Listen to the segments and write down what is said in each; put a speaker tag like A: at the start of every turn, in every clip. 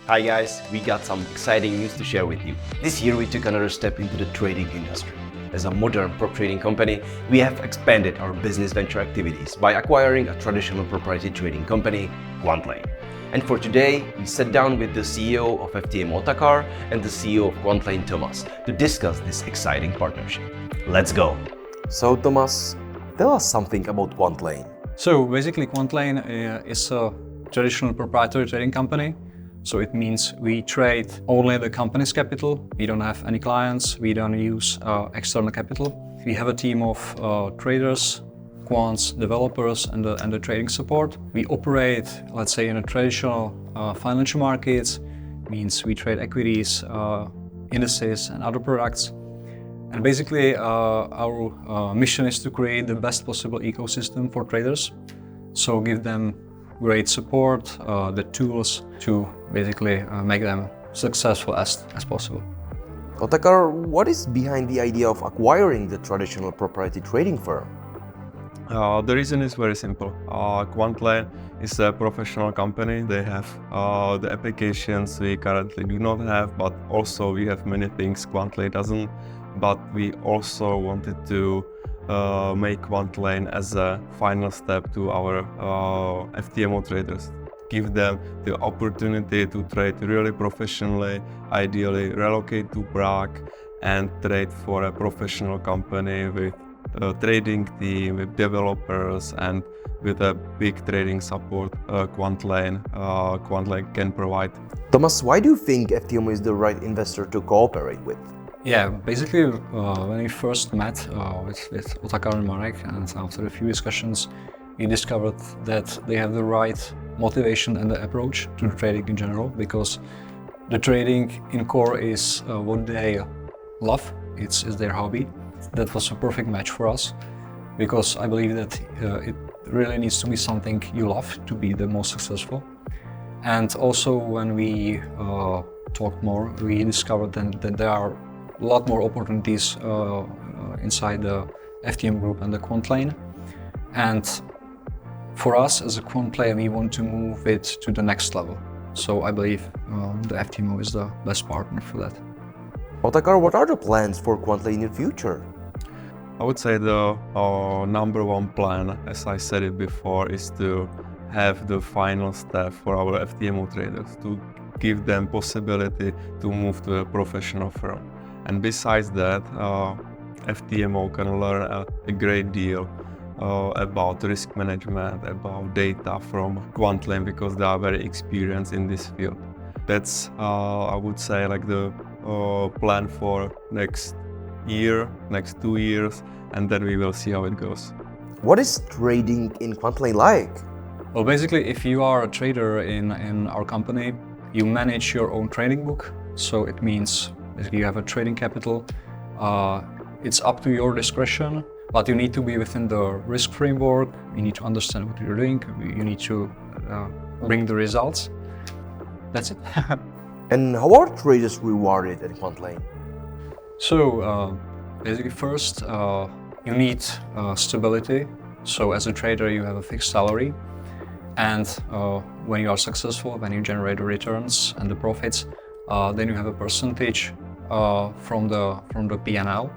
A: Hi guys, we got some exciting news to share with you. This year we took another step into the trading industry. As a modern prop trading company, we have expanded our business venture activities by acquiring a traditional proprietary trading company, Quantlane. And for today, we sat down with the CEO of FTMO Otakar and the CEO of Quantlane, Tomas, to discuss this exciting partnership. Let's go! So Tomas, tell us something about Quantlane.
B: So basically Quantlane is a traditional proprietary trading company. So it means we trade only the company's capital. We don't have any clients. We don't use external capital. We have a team of traders, quants, developers, and the trading support. We operate, let's say, in a traditional financial markets. Means we trade equities, indices, and other products. And basically, our mission is to create the best possible ecosystem for traders. So give them great support, the tools to basically make them successful as possible.
A: Otakar, what is behind the idea of acquiring the traditional proprietary trading firm?
C: The reason is very simple. Quantlane is a professional company. They have the applications we currently do not have, but also we have many things Quantlane doesn't. But we also wanted to make Quantlane as a final step to our FTMO traders. Give them the opportunity to trade really professionally, ideally relocate to Prague and trade for a professional company with a trading team, with developers and with a big trading support Quantlane can provide.
A: Tomas, why do you think FTMO is the right investor to cooperate with?
B: Yeah, basically when we first met with Otakar and Marek, and after a few discussions, we discovered that they have the right motivation and the approach to the trading in general, because the trading in core is what they love, it's their hobby. That was a perfect match for us, because I believe that it really needs to be something you love to be the most successful. And also when we talked more, we discovered that there are a lot more opportunities inside the FTM group and the Quantlane. And for us as a Quantlane, we want to move it to the next level. So I believe the FTMO is the best partner for that.
A: Otakar, what are the plans for Quantlane in the future?
C: I would say the number one plan, as I said it before, is to have the final step for our FTMO traders, to give them possibility to move to a professional firm. And besides that, FTMO can learn a great deal about risk management, about data from Quantlane, because they are very experienced in this field. That's, I would say, like the plan for next year, next 2 years, and then we will see how it goes.
A: What is trading in Quantlane like?
B: Well, basically, if you are a trader in our company, you manage your own trading book. So it means basically you have a trading capital. It's up to your discretion, but you need to be within the risk framework. You need to understand what you're doing. You need to bring the results. That's it.
A: And how are traders rewarded at Quantlane?
B: So basically first, you need stability. So as a trader, you have a fixed salary. And when you are successful, when you generate the returns and the profits, then you have a percentage from the P&L.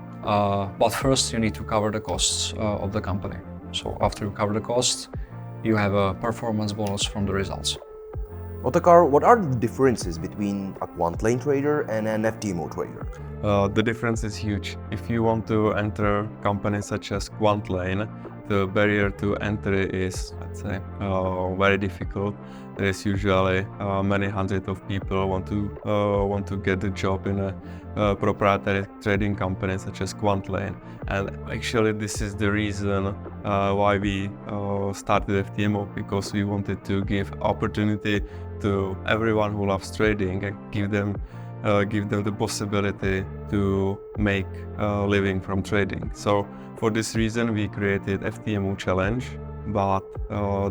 B: But first you need to cover the costs of the company. So after you cover the costs, you have a performance bonus from the results.
A: Otakar, what are the differences between a Quantlane trader and an FTMO trader?
C: The difference is huge. If you want to enter companies such as Quantlane, the barrier to entry is, let's say, very difficult. There is usually many hundreds of people want to get a job in a proprietary trading company such as Quantlane, and actually this is the reason why we started FTMO, because we wanted to give opportunity to everyone who loves trading and give them the possibility to make a living from trading. So for this reason we created FTMO Challenge, but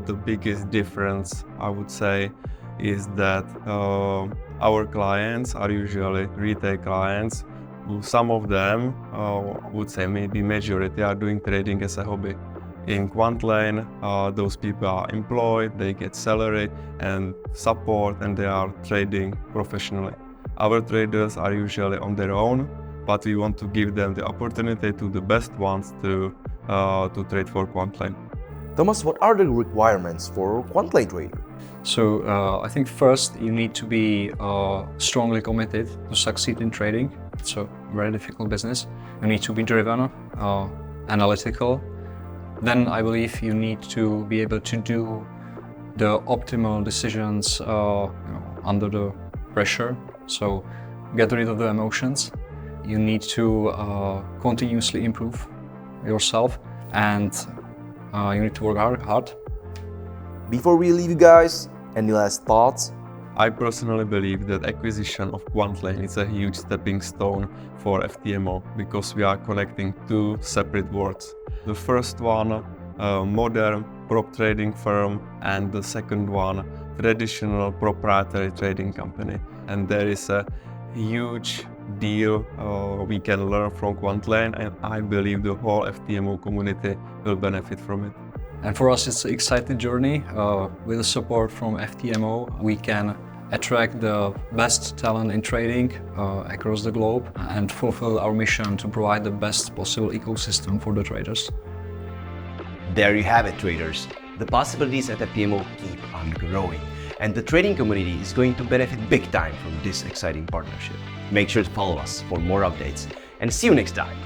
C: the biggest difference, I would say, is that our clients are usually retail clients. Some of them, I would say maybe majority, are doing trading as a hobby. In Quantlane, those people are employed, they get salary and support, and they are trading professionally. Our traders are usually on their own, but we want to give them the opportunity to the best ones to trade for Quantlane.
A: Tomas, what are the requirements for Quantlane trader?
B: So I think first you need to be strongly committed to succeed in trading. It's a very difficult business. You need to be driven, analytical. Then I believe you need to be able to do the optimal decisions under the pressure. So get rid of the emotions. You need to continuously improve yourself, and you need to work hard.
A: Before we leave you guys, any last thoughts?
C: I personally believe that acquisition of Quantlane is a huge stepping stone for FTMO because we are connecting two separate worlds. The first one, a modern prop trading firm, and the second one, traditional proprietary trading company. And there is a huge deal we can learn from Quantlane, and I believe the whole FTMO community will benefit from it.
B: And for us, it's an exciting journey. With the support from FTMO, we can attract the best talent in trading across the globe and fulfill our mission to provide the best possible ecosystem for the traders.
A: There you have it, traders. The possibilities at FTMO keep on growing, and the trading community is going to benefit big time from this exciting partnership. Make sure to follow us for more updates, and see you next time.